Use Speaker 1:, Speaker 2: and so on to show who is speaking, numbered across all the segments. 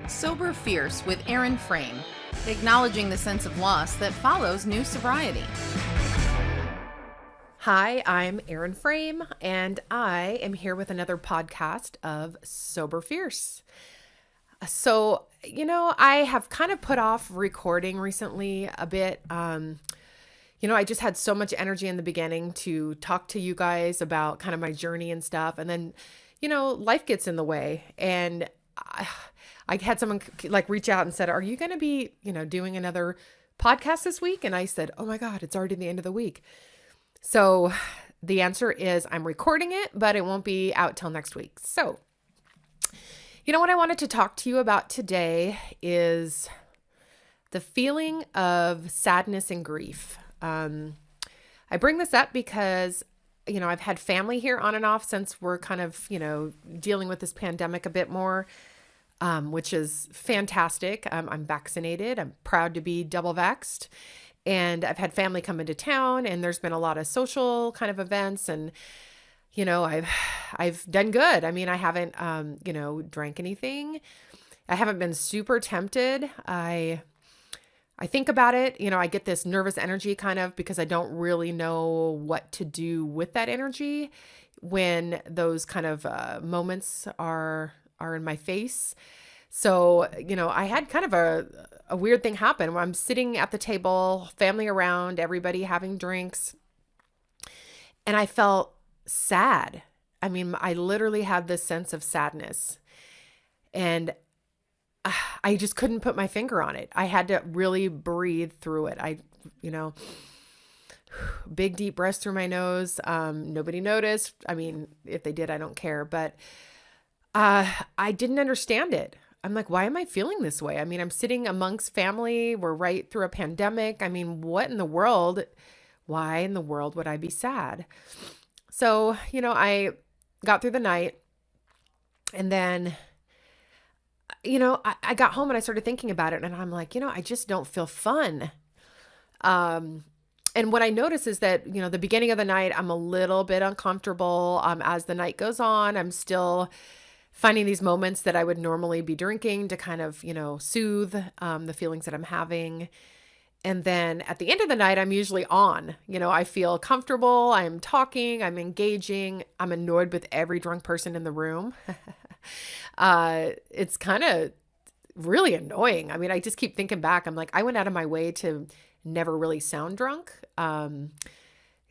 Speaker 1: Sober Fierce with Erin Frame, acknowledging the sense of loss that follows new sobriety.
Speaker 2: Hi, I'm Erin Frame, and I am here with another podcast of Sober Fierce. I have kind of put off recording recently a bit. I just had so much energy in the beginning to talk to you guys about kind of my journey and stuff. And then, life gets in the way. And I had someone reach out and said, "Are you going to be, doing another podcast this week?" And I said, "Oh my God, it's already the end of the week." So the answer is I'm recording it, but it won't be out till next week. So, what I wanted to talk to you about today is the feeling of sadness and grief. I bring this up because, I've had family here on and off since we're kind of, dealing with this pandemic a bit more, which is fantastic. I'm vaccinated. I'm proud to be double vaxxed. And I've had family come into town, and there's been a lot of social kind of events, and I've done good. I mean, I haven't drank anything. I haven't been super tempted. I think about it, I get this nervous energy kind of because I don't really know what to do with that energy when those kind of moments are in my face. So, I had kind of a weird thing happen where I'm sitting at the table, family around, everybody having drinks, and I felt sad. I mean, I literally had this sense of sadness, and I just couldn't put my finger on it. I had to really breathe through it. Big deep breaths through my nose. Nobody noticed. I mean, if they did, I don't care, but I didn't understand it. I'm like, why am I feeling this way? I mean, I'm sitting amongst family. We're right through a pandemic. I mean, why in the world would I be sad? So, I got through the night, and then, I got home and I started thinking about it, and I'm like, I just don't feel fun. And what I notice is that, the beginning of the night, I'm a little bit uncomfortable. As the night goes on, I'm still finding these moments that I would normally be drinking to kind of, soothe the feelings that I'm having. And then at the end of the night, I'm usually on. I feel comfortable. I'm talking. I'm engaging. I'm annoyed with every drunk person in the room. It's kind of really annoying. I mean, I just keep thinking back. I'm like, I went out of my way to never really sound drunk.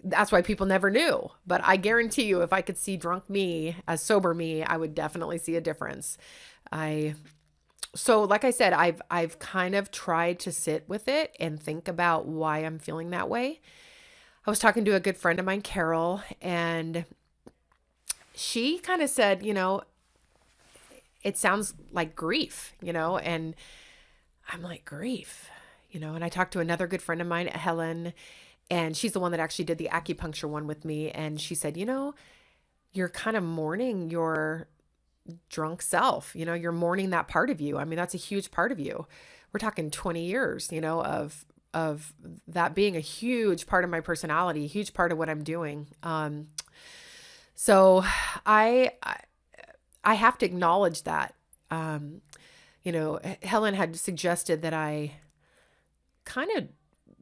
Speaker 2: That's why people never knew. But I guarantee you, if I could see drunk me as sober me, I would definitely see a difference. So like I said, I've kind of tried to sit with it and think about why I'm feeling that way. I was talking to a good friend of mine, Carol, and she kind of said, it sounds like grief, and I'm like, grief, and I talked to another good friend of mine, Helen, and she's the one that actually did the acupuncture one with me. And she said, you're kind of mourning your drunk self, you're mourning that part of you. I mean, that's a huge part of you. We're talking 20 years, of that being a huge part of my personality, a huge part of what I'm doing. So I have to acknowledge that. Helen had suggested that I kind of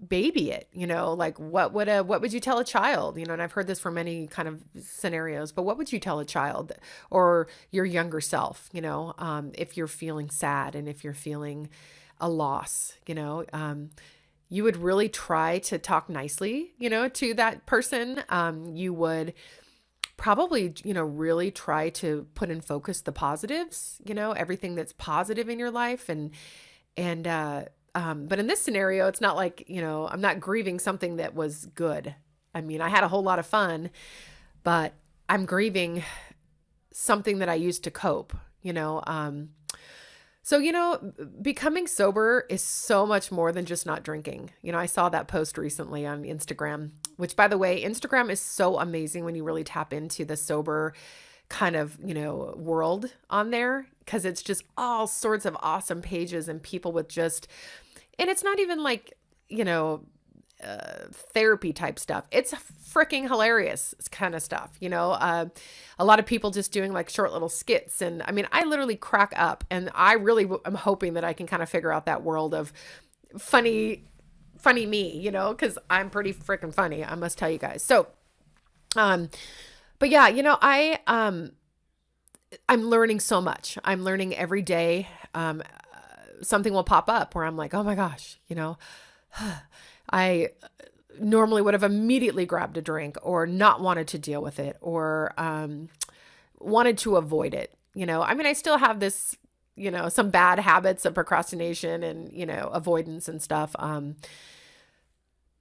Speaker 2: baby it, like what would you tell a child, and I've heard this from many kind of scenarios, but what would you tell a child or your younger self, if you're feeling sad and if you're feeling a loss, you would really try to talk nicely, to that person. You would probably, really try to put in focus the positives, everything that's positive in your life. But in this scenario, it's not like, I'm not grieving something that was good. I mean, I had a whole lot of fun, but I'm grieving something that I used to cope, So, becoming sober is so much more than just not drinking. I saw that post recently on Instagram, which, by the way, Instagram is so amazing when you really tap into the sober kind of, world on there, because it's just all sorts of awesome pages and people with just, and it's not even like, therapy type stuff. It's freaking hilarious kind of stuff, a lot of people just doing like short little skits. And I mean, I literally crack up, and I really am hoping that I can kind of figure out that world of funny me, cause I'm pretty freaking funny, I must tell you guys. So, but yeah, I'm learning so much. I'm learning every day. Something will pop up where I'm like, oh my gosh, I normally would have immediately grabbed a drink or not wanted to deal with it, or wanted to avoid it. I mean, I still have this, some bad habits of procrastination and, avoidance and stuff.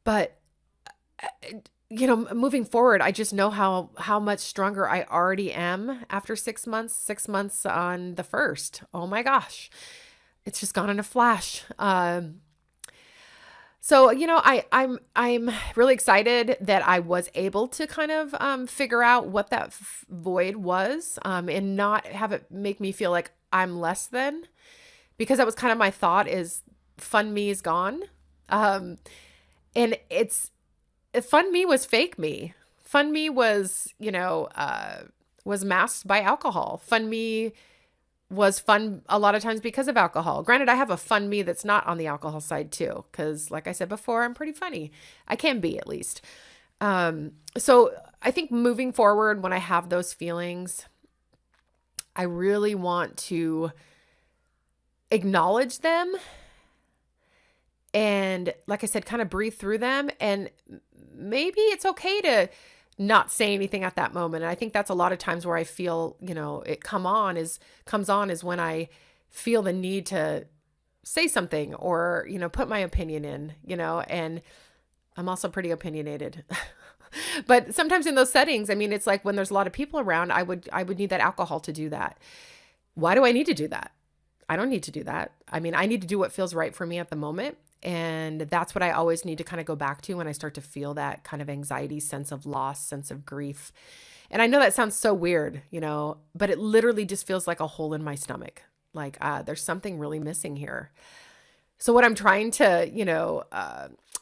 Speaker 2: But moving forward, I just know how much stronger I already am after 6 months on the first. Oh my gosh. It's just gone in a flash. So, I'm really excited that I was able to kind of figure out what that void was, and not have it make me feel like I'm less than, because that was kind of my thought, is fun me is gone. And fun me was fake me. Fun me was, was masked by alcohol. Fun me was fun a lot of times because of alcohol. Granted, I have a fun me that's not on the alcohol side too, because like I said before, I'm pretty funny. I can be, at least. So I think moving forward, when I have those feelings, I really want to acknowledge them and, like I said, kind of breathe through them. And maybe it's okay to not say anything at that moment. And I think that's a lot of times where I feel, it comes on is when I feel the need to say something or, put my opinion in, and I'm also pretty opinionated. But sometimes in those settings, I mean, it's like when there's a lot of people around, I would need that alcohol to do that. Why do I need to do that? I don't need to do that. I mean, I need to do what feels right for me at the moment. And that's what I always need to kind of go back to when I start to feel that kind of anxiety, sense of loss, sense of grief. And I know that sounds so weird, but it literally just feels like a hole in my stomach. Like, there's something really missing here. So what I'm trying to,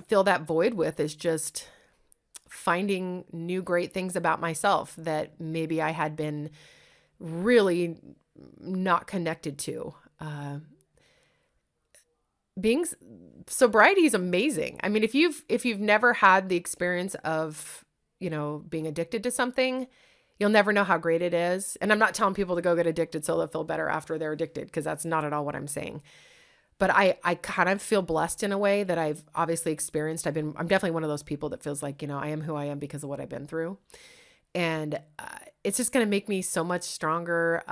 Speaker 2: fill that void with is just finding new great things about myself that maybe I had been really not connected to. Sobriety is amazing. I mean, if you've never had the experience of, being addicted to something, you'll never know how great it is. And I'm not telling people to go get addicted so they'll feel better after they're addicted, because that's not at all what I'm saying. But I kind of feel blessed in a way that I've obviously experienced. I'm definitely one of those people that feels like, I am who I am because of what I've been through. And it's just going to make me so much stronger,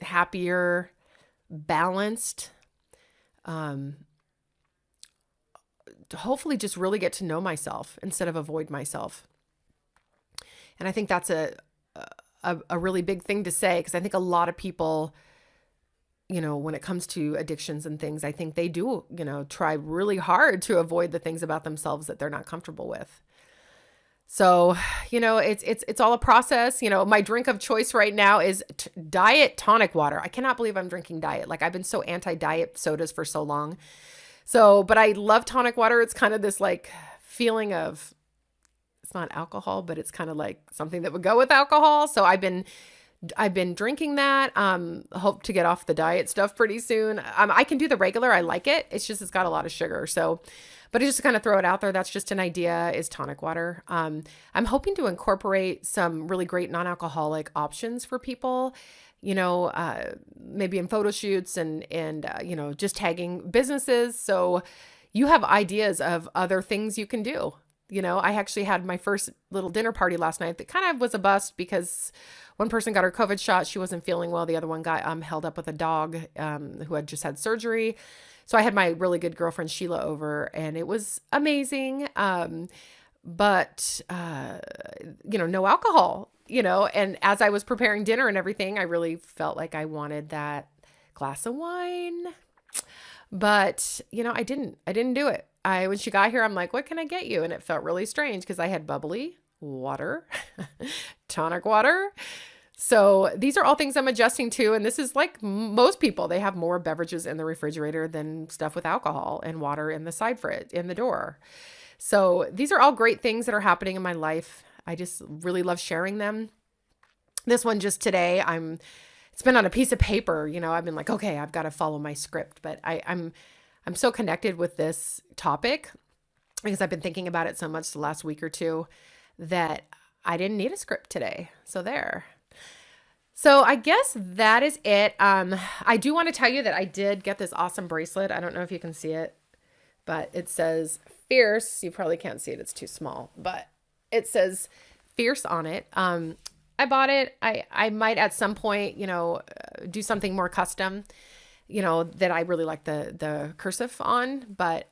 Speaker 2: happier, balanced, hopefully just really get to know myself instead of avoid myself. And I think that's a really big thing to say, because I think a lot of people, when it comes to addictions and things, I think they do, try really hard to avoid the things about themselves that they're not comfortable with. So, it's all a process. My drink of choice right now is diet tonic water. I cannot believe I'm drinking diet. Like, I've been so anti-diet sodas for so long. So, but I love tonic water. It's kind of this like feeling of, it's not alcohol, but it's kind of like something that would go with alcohol. So I've been drinking that. Hope to get off the diet stuff pretty soon. I can do the regular. I like it. It's got a lot of sugar. So, but just to kind of throw it out there, that's just an idea, is tonic water. I'm hoping to incorporate some really great non-alcoholic options for people, maybe in photo shoots and just tagging businesses. So you have ideas of other things you can do. I actually had my first little dinner party last night that kind of was a bust, because one person got her COVID shot. She wasn't feeling well. The other one got held up with a dog who had just had surgery. So I had my really good girlfriend Sheila over, and it was amazing. But no alcohol, and as I was preparing dinner and everything, I really felt like I wanted that glass of wine, but I didn't do it. When she got here, I'm like, what can I get you? And it felt really strange because I had bubbly water, tonic water. So these are all things I'm adjusting to. And this is like most people, they have more beverages in the refrigerator than stuff with alcohol and water in the side fridge, in the door. So these are all great things that are happening in my life. I just really love sharing them. This one just today, it's been on a piece of paper, I've been like, okay, I've got to follow my script, but I'm so connected with this topic because I've been thinking about it so much the last week or two that I didn't need a script today. So there. So I guess that is it. I do want to tell you that I did get this awesome bracelet. I don't know if you can see it, but it says Fierce. You probably can't see it. It's too small, but it says Fierce on it. I bought it. I might at some point, do something more custom, that I really like the cursive on, but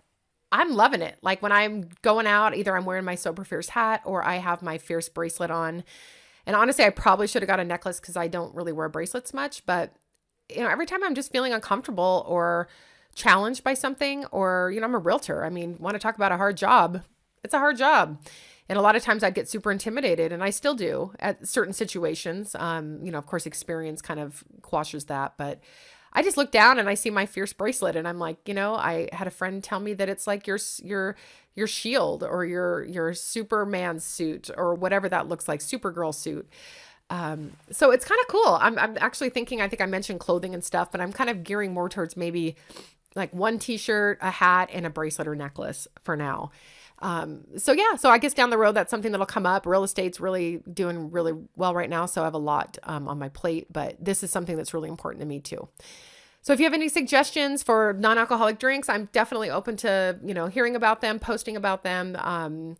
Speaker 2: I'm loving it. Like when I'm going out, either I'm wearing my Sober Fierce hat or I have my Fierce bracelet on. And honestly, I probably should have got a necklace because I don't really wear bracelets much, but every time I'm just feeling uncomfortable or challenged by something, or, I'm a realtor. I mean, want to talk about a hard job. It's a hard job. And a lot of times I get super intimidated, and I still do at certain situations. Of course, experience kind of quashes that, but I just look down and I see my Fierce bracelet and I'm like, I had a friend tell me that it's like your shield or your Superman suit or whatever that looks like, Supergirl suit. So it's kind of cool. I'm actually thinking, I think I mentioned clothing and stuff, but I'm kind of gearing more towards maybe like one t-shirt, a hat, and a bracelet or necklace for now. So I guess down the road, that's something that'll come up. Real estate's really doing really well right now. So I have a lot, on my plate, but this is something that's really important to me too. So if you have any suggestions for non-alcoholic drinks, I'm definitely open to, hearing about them, posting about them.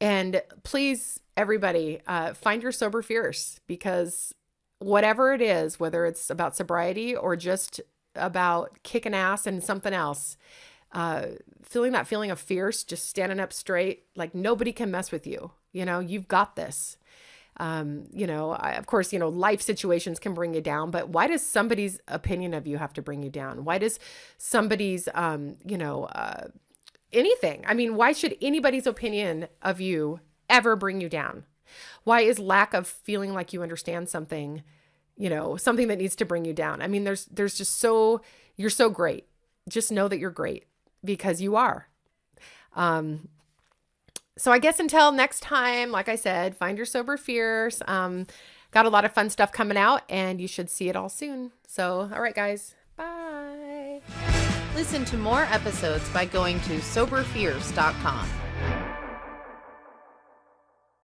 Speaker 2: And please, everybody, find your Sober Fierce, because whatever it is, whether it's about sobriety or just about kicking ass and something else, feeling that feeling of fierce, just standing up straight, like nobody can mess with you. You've got this. Of course, life situations can bring you down, but why does somebody's opinion of you have to bring you down? Why does somebody's, anything? I mean, why should anybody's opinion of you ever bring you down? Why is lack of feeling like you understand something, something that needs to bring you down? I mean, there's just you're so great. Just know that you're great, because you are. So I guess until next time, like I said, find your Sober Fierce. Got a lot of fun stuff coming out, and you should see it all soon. So, all right, guys. Bye.
Speaker 1: Listen to more episodes by going to soberfierce.com.